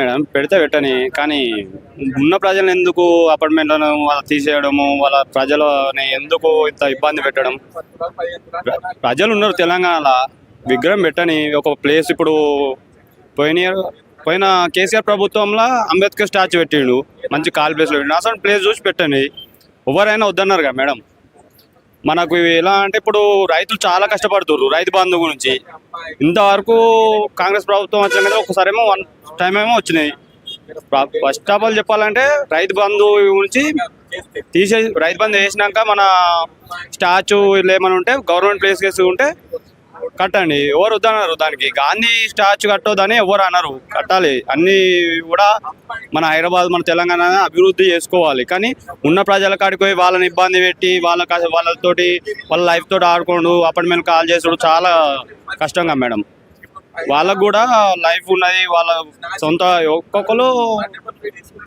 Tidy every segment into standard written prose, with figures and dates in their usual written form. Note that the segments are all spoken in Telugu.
మేడం పెడితే పెట్టని కానీ ఉన్న ప్రజలను ఎందుకు అపార్ట్మెంట్లను వాళ్ళ తీసేయడము వాళ్ళ ప్రజలని ఎందుకు ఇంత ఇబ్బంది పెట్టడం. ప్రజలు ఉన్నారు తెలంగాణలో విగ్రహం పెట్టని ఒక ప్లేస్ ఇప్పుడు పోయిన year పోయిన కేసీఆర్ ప్రభుత్వంలో అంబేద్కర్ స్టాచ్యూ పెట్టిండు మంచి కాల్ ప్లేస్లో పెట్టిండు అసలు ప్లేస్ చూసి పెట్టండి. ఎవరైనా వద్దన్నారుగా మేడం. మనకు ఎలా అంటే ఇప్పుడు రైతులు చాలా కష్టపడుతున్నారు రైతు బంధు గురించి. ఇంతవరకు కాంగ్రెస్ ప్రభుత్వం వచ్చిన కదా ఒకసారేమో వన్ టైం ఏమో వచ్చినాయి. ఫస్ట్ ఆఫ్ ఆల్ చెప్పాలంటే రైతు బంధు గురించి రైతు బంధు వేసినాక మన స్టాచ్యూ ఏమైనా ఉంటే గవర్నమెంట్ ప్లేస్ కేసు ఉంటే కట్టండి. ఎవరు వద్దన్నారు దానికి. గాంధీ స్టాచ్యూ కట్టొద్దని ఎవరు అన్నారు, కట్టాలి. అన్నీ కూడా మన హైదరాబాద్ మన తెలంగాణ అభివృద్ధి చేసుకోవాలి. కానీ ఉన్న ప్రజల కాడికి పోయి వాళ్ళని ఇబ్బంది పెట్టి వాళ్ళతోటి వాళ్ళ లైఫ్ తోటి ఆడుకోండు అపార్ట్మెంట్ కాల్ చేసుడు చాలా కష్టంగా మేడం. వాళ్ళకు కూడా లైఫ్ ఉన్నది. వాళ్ళ సొంత ఒక్కొక్కరు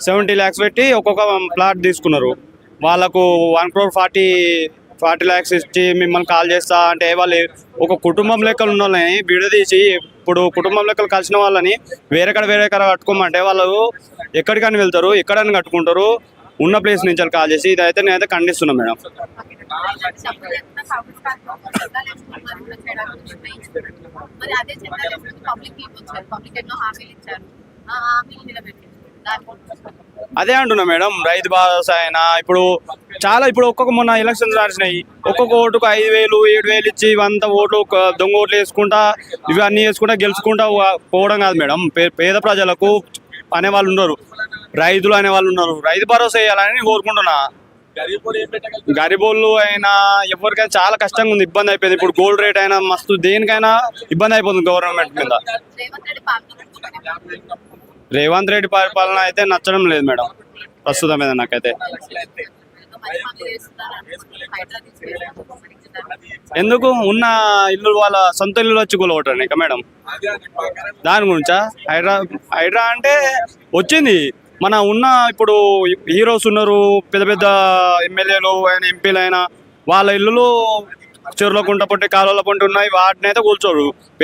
70 lakhs పెట్టి ఒక్కొక్క ప్లాట్ తీసుకున్నారు. వాళ్ళకు 1 crore 40 lakhs ఇచ్చి మిమ్మల్ని కాల్ చేస్తా అంటే వాళ్ళు ఒక కుటుంబం లెక్కలు ఉన్న వాళ్ళని విడదీసి ఇప్పుడు కుటుంబం లెక్కలు కలిసిన వాళ్ళని వేరే కాడ కట్టుకోమంటే వాళ్ళు ఎక్కడికైనా వెళ్తారు, ఎక్కడైనా కట్టుకుంటారు. ఉన్న ప్లేస్ నుంచి వాళ్ళు కాల్ చేసి ఇదైతే నేనైతే ఖండిస్తున్నా మేడం. అదే అంటున్నా మేడం. రైతు భరోసా అయినా ఇప్పుడు చాలా ఇప్పుడు మొన్న ఎలక్షన్స్ నడిచినాయి. ఒక్కొక్క ఓటుకు 5,000 7,000 ఇచ్చి ఇవంతా ఓట్లు దొంగ ఓట్లు వేసుకుంటా ఇవన్నీ వేసుకుంటా గెలుచుకుంటా పోవడం కాదు మేడం. పేద ప్రజలకు అనేవాళ్ళు ఉన్నారు, రైతులు అనేవాళ్ళు ఉన్నారు. రైతు భరోసా వేయాలని కోరుకుంటున్నా. గరీబోళ్ళు అయినా ఎవరికైనా చాలా కష్టంగా ఉంది, ఇబ్బంది అయిపోయింది. ఇప్పుడు గోల్డ్ రేట్ అయినా మస్తు దేనికైనా ఇబ్బంది అయిపోతుంది గవర్నమెంట్ మీద. రేవంత్ రెడ్డి పరిపాలన అయితే నచ్చడం లేదు మేడం ప్రస్తుతం మీద నాకైతే. ఎందుకు ఉన్న ఇల్లు వాళ్ళ సొంత ఇల్లు వచ్చి కూలగొట్టండి ఇక మేడం. దాని గురించా? హైడ్రా అంటే వచ్చింది మన ఉన్న ఇప్పుడు హీరోస్ ఉన్నారు, పెద్ద పెద్ద ఎమ్మెల్యేలు అయినా ఎంపీలు అయినా వాళ్ళ ఇల్లులు చెరువుల కుంట పొట్టి కాలువల పొంటి ఉన్నాయి. వాటిని అయితే కూల్చోరు.